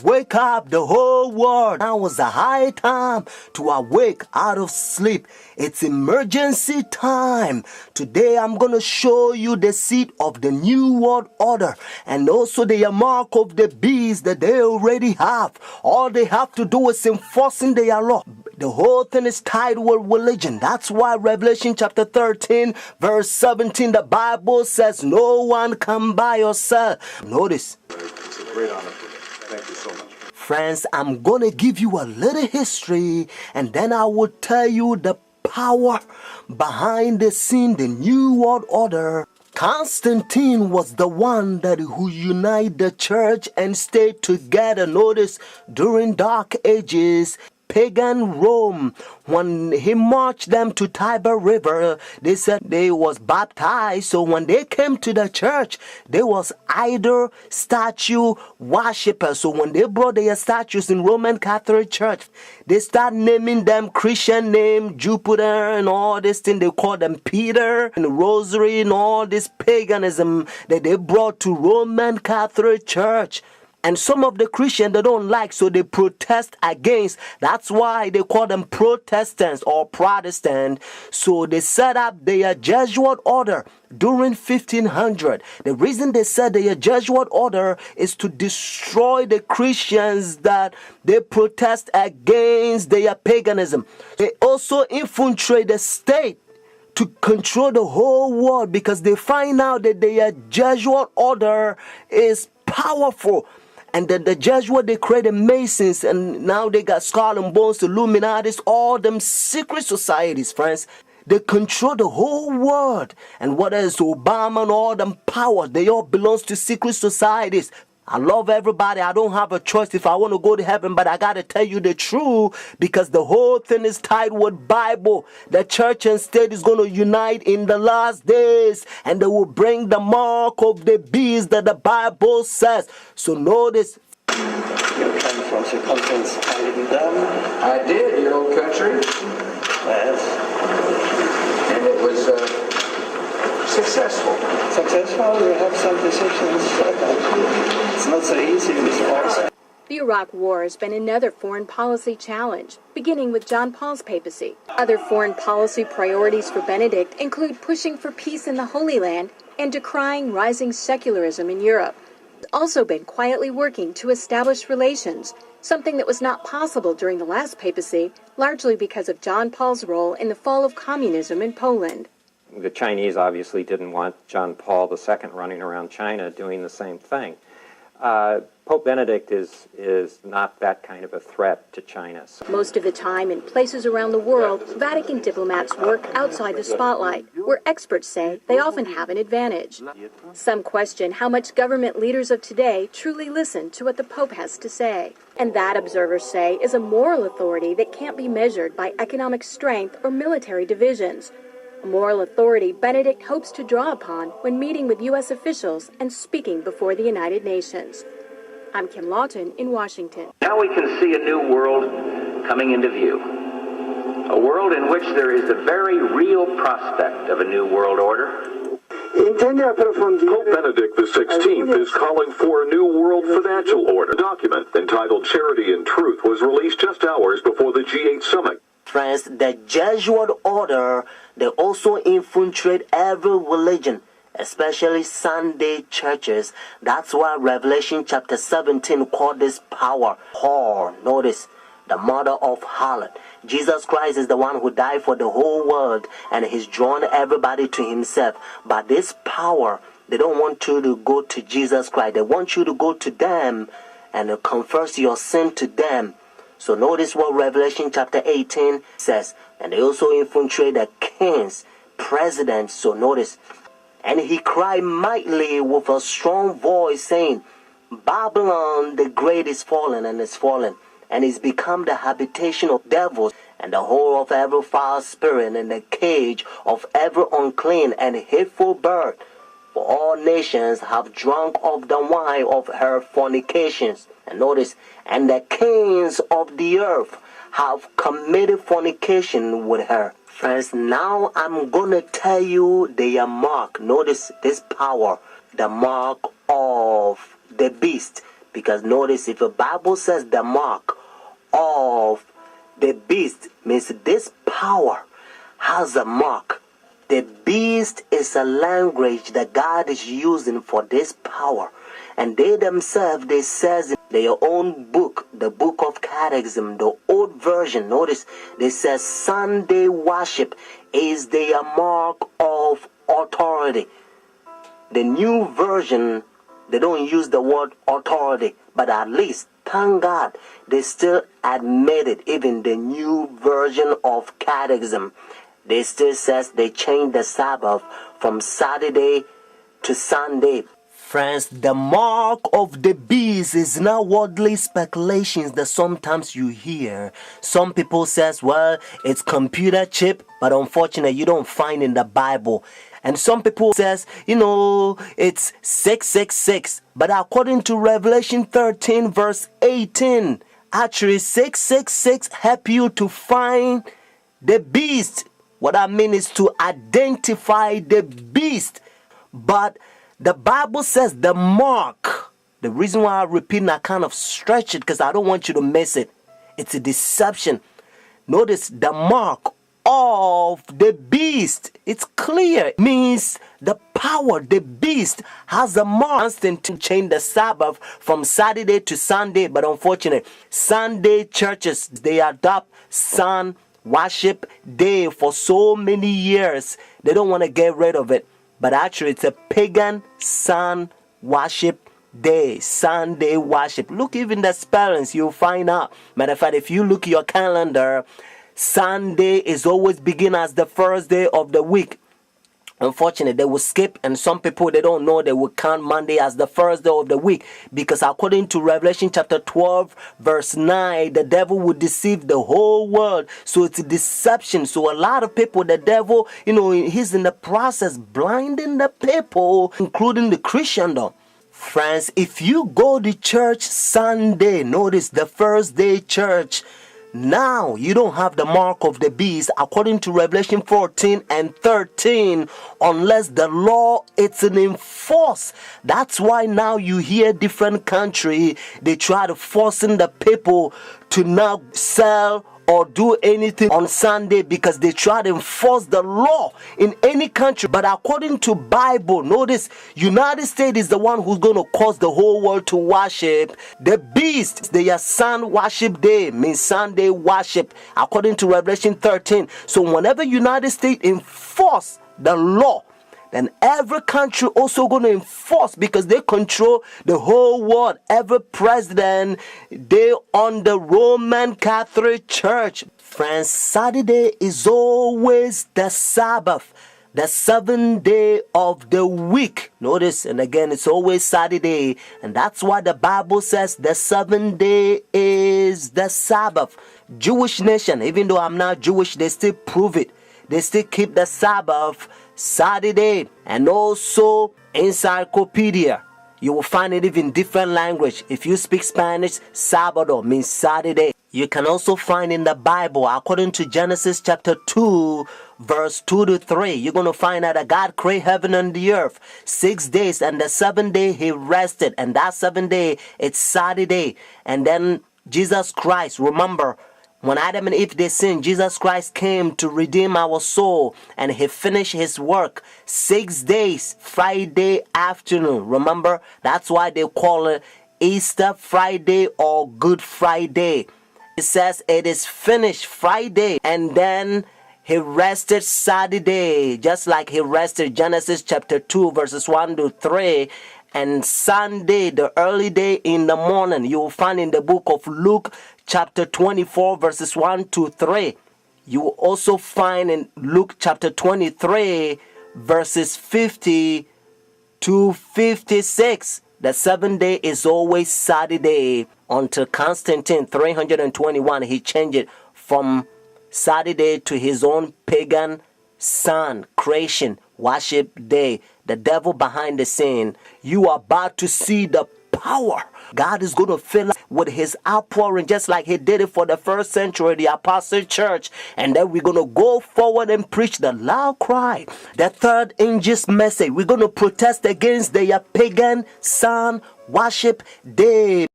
Wake up the whole world. Now is the high time to awake out of sleep. It's emergency time. Today I'm going to show you the seed of the New World Order and also the mark of the beast that they already have. All they have to do is enforcing their law. The whole thing is tied with religion. That's why Revelation chapter 13 verse 17, the Bible says no one can buy or sell. Notice. It's a great honor for me. Thank you so much. Friends, I'm going to give you a little history and then I will tell you the power behind the scene, the New World Order. Constantine was the one who united the church and stayed together. Notice, during dark ages, pagan Rome, when he marched them to Tiber River, they said they was baptized. So when they came to the church, they was idol statue worshippers. So when they brought their statues in Roman Catholic Church, they start naming them Christian name, Jupiter and all this thing. They call them Peter and Rosary and all this paganism that they brought to Roman Catholic Church. And some of the Christians they don't like, so they protest against. That's why they call them Protestants or Protestant. So they set up their Jesuit order during 1500. The reason they said their Jesuit order is to destroy the Christians that they protest against their paganism. They also infiltrate the state to control the whole world because they find out that their Jesuit order is powerful. And then the Jesuit, they created Masons, and now they got Skull and Bones, Illuminatis, all them secret societies, friends. They control the whole world. And whether it's Obama and all them powers, they all belongs to secret societies. I love everybody. I don't have a choice if I want to go to heaven, but I got to tell you the truth because the whole thing is tied with Bible. The church and state is going to unite in the last days and they will bring the mark of the beast that the Bible says. So notice. You came from your conference Heiligendamm. I did, your old country. Yes. And it was successful. Successful? We have some decisions. It's not so easy in this place. The Iraq War has been another foreign policy challenge, beginning with John Paul's papacy. Other foreign policy priorities for Benedict include pushing for peace in the Holy Land and decrying rising secularism in Europe. He's also been quietly working to establish relations, something that was not possible during the last papacy, largely because of John Paul's role in the fall of communism in Poland. The Chinese obviously didn't want John Paul II running around China doing the same thing. Pope Benedict is not that kind of a threat to China. Most of the time, in places around the world, Vatican diplomats work outside the spotlight, where experts say they often have an advantage. Some question how much government leaders of today truly listen to what the Pope has to say. And that, observers say, is a moral authority that can't be measured by economic strength or military divisions. A moral authority Benedict hopes to draw upon when meeting with U.S. officials and speaking before the United Nations. I'm Kim Lawton in Washington. Now we can see a new world coming into view. A world in which there is a very real prospect of a new world order. Pope Benedict XVI is calling for a new world financial order. A document entitled Charity and Truth was released just hours before the G8 summit. Friends, the Jesuit order, they also infiltrate every religion, especially Sunday churches. That's why Revelation chapter 17 called this power whore. Notice, the mother of harlot. Jesus Christ is the one who died for the whole world and he's drawn everybody to himself. But this power, they don't want you to go to Jesus Christ. They want you to go to them and confess your sin to them. So notice what Revelation chapter 18 says. And they also infiltrate the kings, presidents. So notice. And he cried mightily with a strong voice, saying, Babylon the great is fallen and is fallen, and is become the habitation of devils, and the whore of every foul spirit, and the cage of every unclean and hateful bird. For all nations have drunk of the wine of her fornications. And notice, and the kings of the earth have committed fornication with her. Friends, now I'm going to tell you their mark. Notice this power, the mark of the beast. Because notice, if the Bible says the mark of the beast, means this power has a mark. The beast is a language that God is using for this power. And they themselves, they says in their own book, the book of Catechism, the old version, notice, they says Sunday worship is their mark of authority. The new version, they don't use the word authority, but at least, thank God, they still admit it. Even the new version of Catechism, they still says they changed the Sabbath from Saturday to Sunday. Friends, the mark of the beast is not worldly speculations that sometimes you hear. Some people says, well, it's computer chip, but unfortunately you don't find in the Bible. And some people says, it's 666. But according to Revelation 13 verse 18, actually 666 help you to find the beast. What I mean is to identify the beast. But the Bible says the mark. The reason why I repeat and I kind of stretch it because I don't want you to miss it. It's a deception. Notice the mark of the beast. It's clear. It means the power, the beast has a mark to change the Sabbath from Saturday to Sunday. But unfortunately, Sunday churches, they adopt sun worship day for so many years. They don't want to get rid of it. But actually, it's a pagan sun worship day, Sunday worship. Look, even the spellings, you'll find out. Matter of fact, if you look at your calendar, Sunday is always begin as the first day of the week. Unfortunately, they will skip, and some people, they don't know, they will count Monday as the first day of the week, because according to Revelation chapter 12 verse 9, the devil would deceive the whole world. So it's a deception. So a lot of people, the devil, he's in the process blinding the people, including the Christendom. Friends, if you go to church Sunday, notice the first day church, now you don't have the mark of the beast according to Revelation 14 and 13 unless the law is enforced. That's why now you hear different country, they try to forcing the people to not sell or do anything on Sunday because they try to enforce the law in any country. But according to Bible, notice United States is the one who's going to cause the whole world to worship the beast. Their sun worship day means Sunday worship according to Revelation 13. So whenever United States enforce the law, then every country also going to enforce because they control the whole world. Every president, they on the Roman Catholic Church. Friends, Saturday is always the Sabbath, the seventh day of the week. Notice, and again, it's always Saturday. And that's why the Bible says the seventh day is the Sabbath. Jewish nation, even though I'm not Jewish, they still prove it. They still keep the Sabbath Saturday. And also encyclopedia, you will find it even different language. If you speak Spanish, Sábado means Saturday. You can also find in the Bible, according to Genesis chapter 2 verse 2 to 3, you're going to find out that God created heaven and the earth 6 days, and the seventh day he rested, and that seventh day it's Saturday. And then Jesus Christ, remember, when Adam and Eve they sinned, Jesus Christ came to redeem our soul, and he finished his work 6 days, Friday afternoon. Remember, that's why they call it Easter Friday or Good Friday. It says it is finished Friday, and then he rested Saturday, just like he rested Genesis chapter 2 verses 1 to 3. And Sunday, the early day in the morning, you will find in the book of Luke chapter 24 verses 1 to 3. You will also find in Luke chapter 23 verses 50 to 56. The seventh day is always Saturday until Constantine 321. He changed it from Saturday to his own pagan sun creation worship day. The devil behind the scene. You are about to see the power God is going to fill us with his outpouring, just like he did it for the first century, the apostle church. And then we're going to go forward and preach the loud cry, the third angel's message. We're going to protest against their pagan sun worship day.